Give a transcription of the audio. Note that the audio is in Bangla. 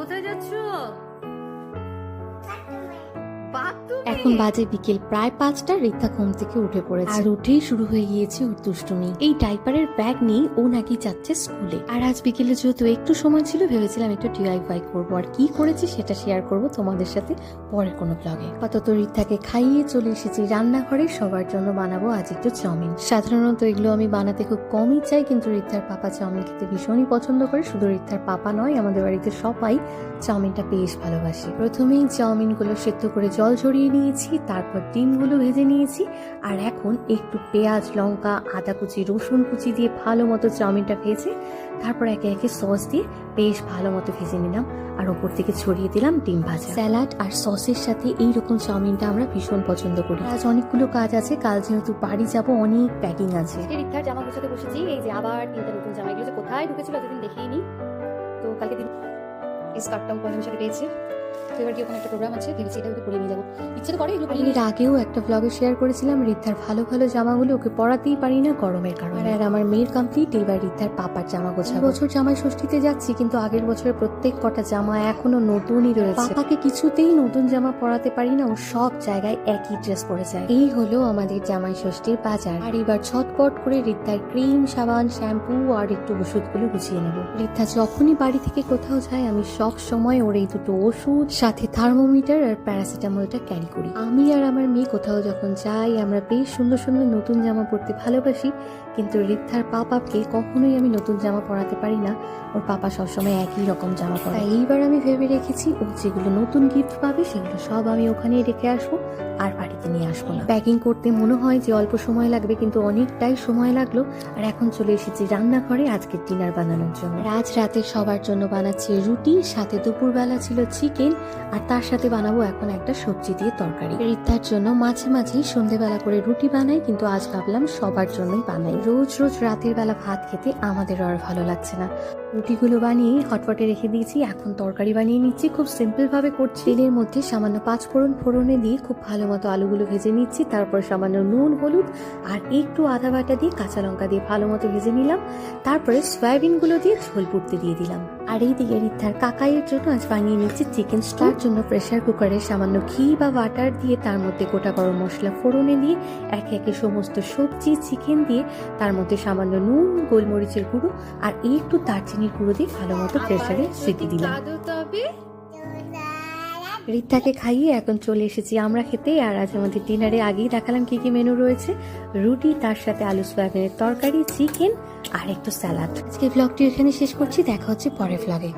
কোথায় যাচ্ছ? এখন বাজে বিকেল প্রায় 5টা। রিতা ঘুম থেকে উঠে পড়েছে আর উঠেই শুরু হয়ে গিয়েছে ওর দুষ্টুমি। এই ডাইপারের ব্যাগ নিয়ে ও নাকি যাচ্ছে স্কুলে। আর আজ বিকেলে যেহেতু একটু সময় ছিল, ভেবেছিলাম একটু DIY করবো, আর কি করেছি সেটা শেয়ার করব তোমাদের সাথে পরের কোনো ব্লগে। আপাতত রিতাকে খাইয়ে চলে এসেছি রান্নাঘরে। সবার জন্য বানাবো আজ একটু চাউমিন। সাধারণত এগুলো আমি বানাতে খুব কমই চাই, কিন্তু রিতার পাপা চাউমিন খেতে ভীষণই পছন্দ করে। শুধু রিতার পাপা নয়, আমাদের বাড়িতে সবাই চাউমিনটা বেশ ভালোবাসে। প্রথমেই চাউমিনগুলো সেদ্ধ করে জল ঝরিয়ে নিয়েছি, তারপর ডিমগুলো ভেজে নিয়েছি, আর এখন একটু পেঁয়াজ, লঙ্কা, আদা কুচি, রসুন কুচি দিয়ে ভালো মতো চাউমিনটা ভেজে তারপর একে একে সস দিয়ে বেশ ভালো মতো ভেজে নিলাম, আর ওপর থেকে ছড়িয়ে দিলাম ডিম ভাজা। স্যালাড আর সসের সাথে এইরকম চাউমিনটা আমরা ভীষণ পছন্দ করি। আজ অনেকগুলো কাজ আছে, কাল যেহেতু বাড়ি যাব, অনেক প্যাকিং আছে। রিক্তার জামা গোছাতে বসেছি। এই যে আবার 3টা নতুন জামা, এগুলো যে কোথায় ঢুকেছিল এতদিন দেখিনি। তো কালকে দিন এই স্কার্টটাও পয়লার সাথে পেয়েছি। তো এবার কি ওখানে একটা প্রোগ্রাম আছে, ভেবেছি এটা ওকে পরে নিয়ে যাবো। ইচ্ছে তো করে এগুলো। এর আগেও একটা ব্লগে শেয়ার করেছিলাম রিদ্ধার ভালো ভালো জামাগুলো ওকে পরাতেই পারি না গরমের কারণে। আর আমার মেয়ের কমপ্লিট, এবার রিদ্ধার পাপার জামা গোছাবো। বছর জামাই ষষ্ঠীতে যাচ্ছি, কিন্তু আগের বছরের প্রত্যেক কটা জামা এখনো নতুনই রয়েছে। পাপাকে কিছুতেই নতুন জামা পরাতে পারি না, ও সব জায়গায় একই ড্রেস পরে যায়। এই হলো আমাদের জামাই ষষ্ঠীর বাজার। আর এবার ছটপট করে রিদ্ধার ক্রিম, সাবান, শ্যাম্পু আর একটু ওষুধগুলো গুছিয়ে নেবো। রিদ্ধা যখনই বাড়ি থেকে কোথাও যায়, আমি সব সময় ওর এই দুটো ওষুধ, সাথে থার্মোমিটার আর প্যারাসিটামলটা ক্যারি করি। আমি আর আমার মেয়ে কোথাও যখন যাই, আমরা বেশ সুন্দর সুন্দর নতুন জামা পরতে ভালোবাসি, কিন্তু রিদ্ধার পাপাকে কখনোই আমি নতুন জামা পরাতে পারি না। ওর পাপা সবসময় একই রকম জামা পরে। এইবার আমি ভেবে রেখেছি, ও যেগুলো নতুন গিফট পাবে সেগুলো সব আমি ওখানেই রেখে আসবো, আর বাড়িতে নিয়ে আসবো না। প্যাকিং করতে মনে হয় যে অল্প সময় লাগবে, কিন্তু অনেকটাই সময় লাগলো। আর এখন চলে এসেছি রান্নাঘরে আজকের ডিনার বানানোর জন্য। আজ রাতে সবার জন্য বানাচ্ছি রুটি, সাথে দুপুরবেলা ছিল চিকেন, আর তার সাথে বানাবো এখন একটা সবজি দিয়ে তরকারি। রিদ্ধার জন্য মাঝে মাঝেই সন্ধ্যেবেলা করে রুটি বানাই, কিন্তু আজ ভাবলাম সবার জন্যই বানাই। রোজ রোজ রাতের বেলা ভাত খেতে আমাদের আর ভালো লাগছে না। রুটিগুলো বানিয়ে হটপটে রেখে দিয়েছি, এখন তরকারি বানিয়ে নিচ্ছি। খুব সিম্পল ভাবে করছি। তেলের মধ্যে সামান্য 5 ফোড়নে দিয়ে খুব ভালো মতো আলুগুলো ভেজে নিচ্ছি, তারপর সামান্য নুন, হলুদ আর একটু আদা বাটা দিয়ে কাঁচা লঙ্কা দিয়ে ভালো মতো ভেজে নিলাম। তারপরে সয়াবিনগুলো দিয়ে ঝোল পুড়তে দিয়ে দিলাম। আর এইদিকে রিদ্ধার কাকাইয়ের জন্য আজ বানিয়ে নিচ্ছি চিকেন স্টু। তার জন্য প্রেসার কুকারে সামান্য ঘি বা বাটার দিয়ে তার মধ্যে গোটা গরম মশলা ফোড়নে দিয়ে একে একে সমস্ত সবজি, চিকেন দিয়ে তার মধ্যে সামান্য নুন, গোলমরিচের গুঁড়ো আর একটু দারচিনির গুঁড়ো দিয়ে ভালো মতো প্রেসারে সিটি দিলাম। রিদ্ধাকে খাইয়ে এখন চলে এসেছি আমরা খেতে। আর আজ আমাদের ডিনারে আগেই দেখালাম কি কি মেনু রয়েছে। রুটি, তার সাথে আলু সয়াবিনের তরকারি, চিকেন আর একটু স্যালাড। আজকে ব্লগটি এখানে শেষ করছি, দেখা হচ্ছে পরের ব্লগে।